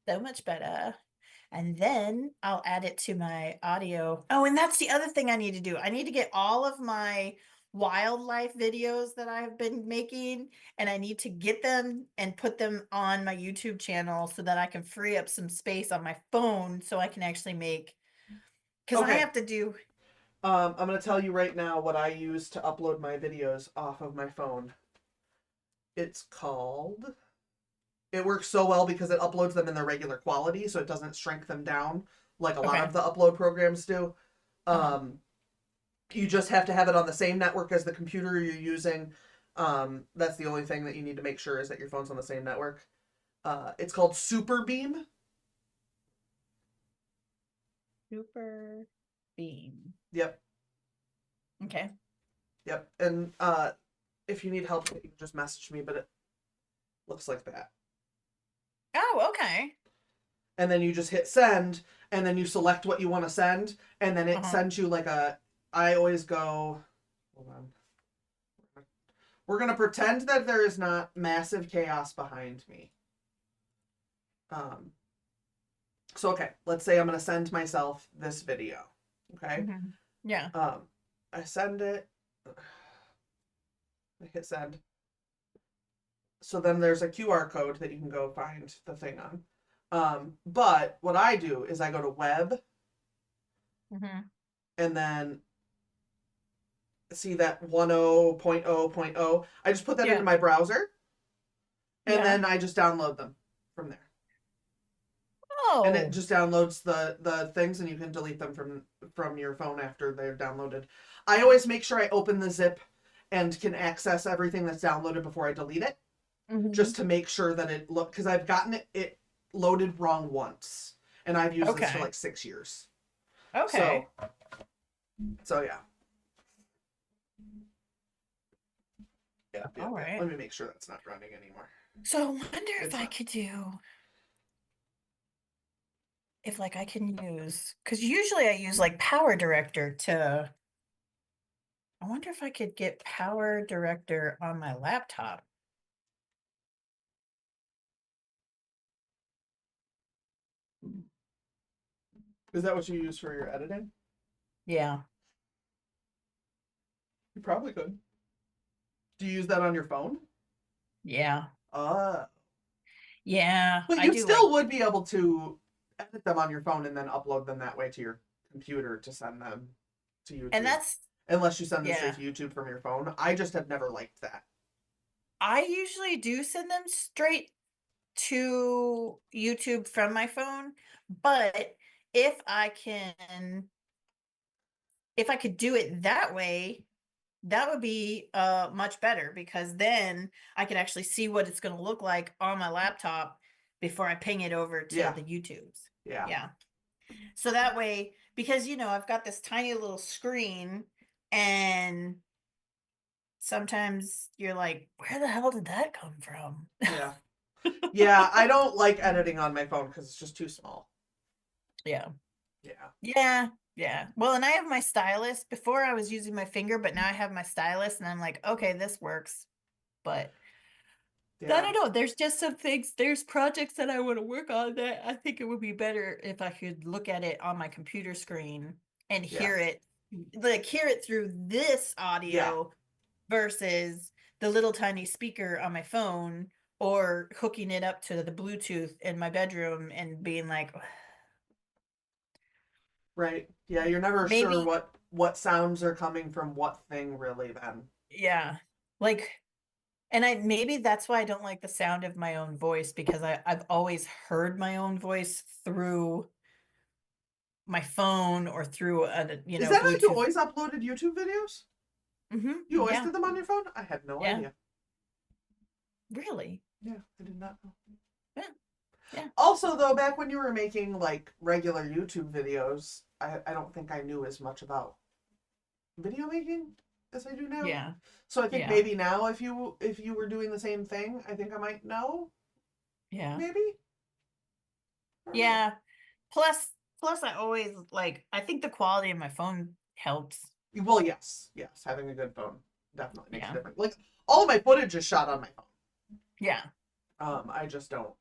so much better. And then I'll add it to my audio. Oh, and that's the other thing I need to do. I need to get all of my wildlife videos that I have been making, and I need to get them and put them on my YouTube channel so that I can free up some space on my phone so I can actually make, because I Okay. have to do, I'm gonna tell you right now what I use to upload my videos off of my phone. It's called it works so well because it uploads them in their regular quality, so it doesn't shrink them down like a lot Okay. of the upload programs do. Uh-huh. You just have to have it on the same network as the computer you're using. That's the only thing that you need to make sure is that your phone's on the same network. It's called Super Beam. Super beam. Yep, Okay. yep. And if you need help, you can just message me. But it looks like that. Oh, okay. And then you just hit send, and then you select what you want to send, and then it Uh-huh. sends you like a. I always go. Hold on. We're gonna pretend that there is not massive chaos behind me. Um, so okay, let's say I'm gonna send myself this video. Okay. Mm-hmm. Yeah. I send it. I hit send. So then there's a QR code that you can go find the thing on. But what I do is I go to web Mm-hmm. and then see that 10.0.0. I just put that into Yeah. my browser and Yeah. then I just download them from there. And it Oh. just downloads the things and you can delete them from your phone after they're downloaded. I always make sure I open the zip and can access everything that's downloaded before I delete it, Mm-hmm. just to make sure that it look because I've gotten it loaded wrong once, and I've used this for Okay. like 6 years. So Okay. so yeah. Yeah, yeah, All yeah. right. Let me make sure that's not running anymore. So I wonder if It's I not. could do if like I can use because usually I use like Power Director to I wonder if I could get Power Director on my laptop. Is that what you use for your editing? Yeah. You probably could. Do you use that on your phone? Yeah. Uh, Yeah. but I you do like still would be able to edit them on your phone and then upload them that way to your computer to send them to and YouTube. that's Unless you send them straight yeah. to YouTube from your phone. I just have never liked that. I usually do send them straight to YouTube from my phone, but if I can if I could do it that way, that would be much better because then I could actually see what it's going to look like on my laptop before I ping it over to Yeah, the YouTubes. yeah, Yeah. So that way, because I've got this tiny little screen and sometimes you're like, where the hell did that come from? yeah. Yeah, I don't like editing on my phone because it's just too small. Yeah. Yeah, Yeah. Yeah. Well, and I have my stylus. Before I was using my finger, but now I have my stylus and I'm like, okay, this works. But I yeah, don't know. There's just some things, there's projects that I want to work on that I think it would be better if I could look at it on my computer screen and yeah, hear it through this yeah. audio versus the little tiny speaker on my phone or hooking it up to the Bluetooth in my bedroom and being like, Right. Yeah, you're never sure maybe, what sounds are coming from what thing really then. yeah. Like, and maybe that's why I don't like the sound of my own voice because I've always heard my own voice through my phone or through a Is that how you Bluetooth. always uploaded YouTube videos? You always Yeah. did them on your phone? I had no Yeah. idea. Really? Yeah, I did not know. Yeah. Yeah. Also, though, back when you were making like regular YouTube videos, I don't think I knew as much about video making as I do now. Yeah. So I think Yeah. maybe now if you were doing the same thing, I think I might know. Yeah. Maybe. I don't know. Yeah. Plus plus I always like I think the quality of my phone helps. Well, yes, yes, having a good phone definitely makes a Yeah. difference. Like all of my footage is shot on my phone. Yeah. I just don't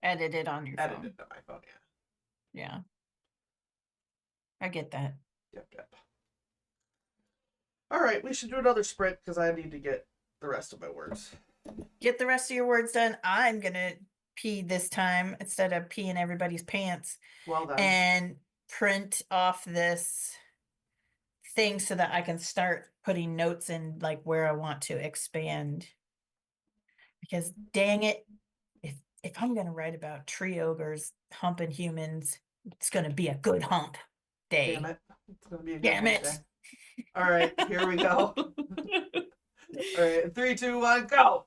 Edit it on your edit phone. it on my phone. Yeah. Yeah. I get that. Yep, yep. All right, we should do another sprint because I need to get the rest of my words. Get the rest of your words done. I'm gonna pee this time instead of peeing everybody's pants Well then. and print off this thing so that I can start putting notes in like where I want to expand. Because dang it, if I'm gonna write about tree ogres humping humans, it's gonna be a good hump Damn day. it. It's gonna be a good Damn hump it. day. All right, here we go. All right, 3, 2, 1, go.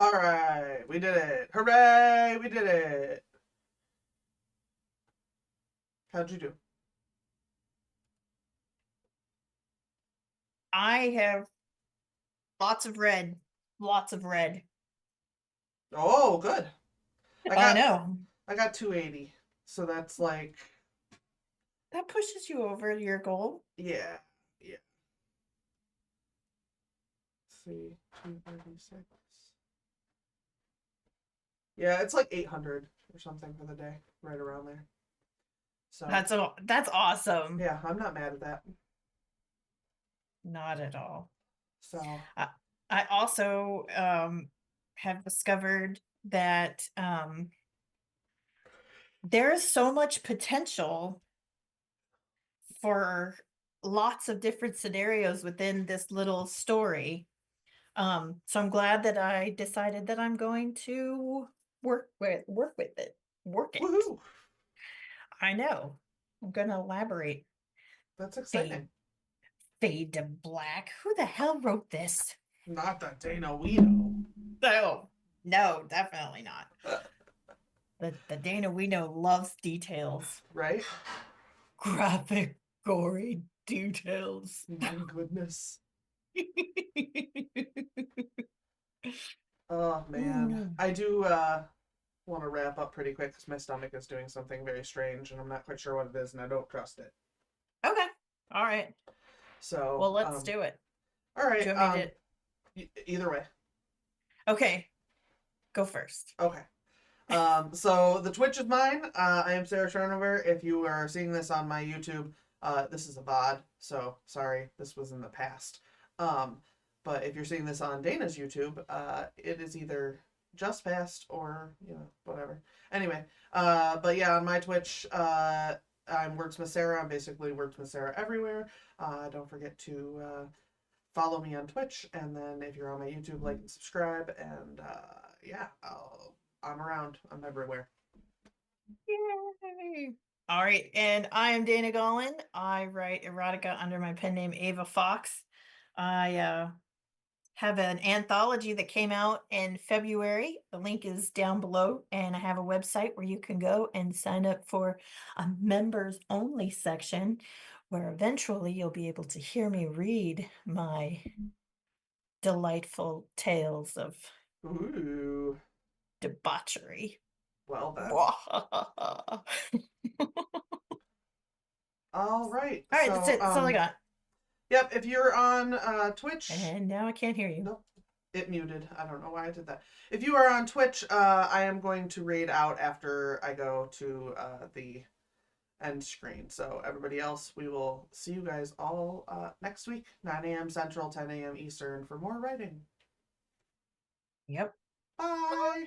All right, we did it. Hooray, we did it. How'd you do? I have lots of red. Lots of red. Oh, good. I I got know. I got 280. So that's like, That pushes you over your goal. yeah. Yeah. Let's see, 236. Yeah, it's like 800 or something for the day, right around there. So, That's awesome. yeah, I'm not mad at that. Not at all. So, I, I also have discovered that there's so much potential for lots of different scenarios within this little story. So I'm glad that I decided that I'm going to work with it. Work it. woohoo! I know. I'm gonna elaborate. That's Fade exciting. fade to black. Who the hell wrote this? Not the Dana we know. No. No, definitely not. The Dana we know loves details. Right? Graphic, gory details. My goodness. Oh, man. Mm. I do want to wrap up pretty quick because my stomach is doing something very strange and I'm not quite sure what it is and I don't trust it. Okay. All right. So, Well, let's do it. all Do right. you want me Either way. to? Okay. Go first. Okay. So the Twitch is mine. I am Sarah Chernover. If you are seeing this on my YouTube, this is a VOD, so sorry, this was in the past. Um, but if you're seeing this on Dana's YouTube, it is either just past or, whatever. Anyway, but yeah, on my Twitch, I'm Wordsmith Sarah. I'm basically Wordsmith Sarah everywhere. Don't forget to follow me on Twitch, and then if you're on my YouTube, like and subscribe, and yeah, I'm around. I'm everywhere. Yay. All right. And I am Dana Golan. I write erotica under my pen name Ava Fox. I have an anthology that came out in February. The link is down below, and I have a website where you can go and sign up for a members only section where eventually you'll be able to hear me read my delightful tales of Ooh, debauchery. well then. All All right. right, that's So, it. That's all I got. yep. If you're on Twitch, And now I can't hear you. nope, it muted. I don't know why I did that. If you are on Twitch, I am going to raid out after I go to the end screen. So everybody else, we will see you guys all next week, 9 a.m. Central, 10 a.m. Eastern, for more writing. Yep. Bye.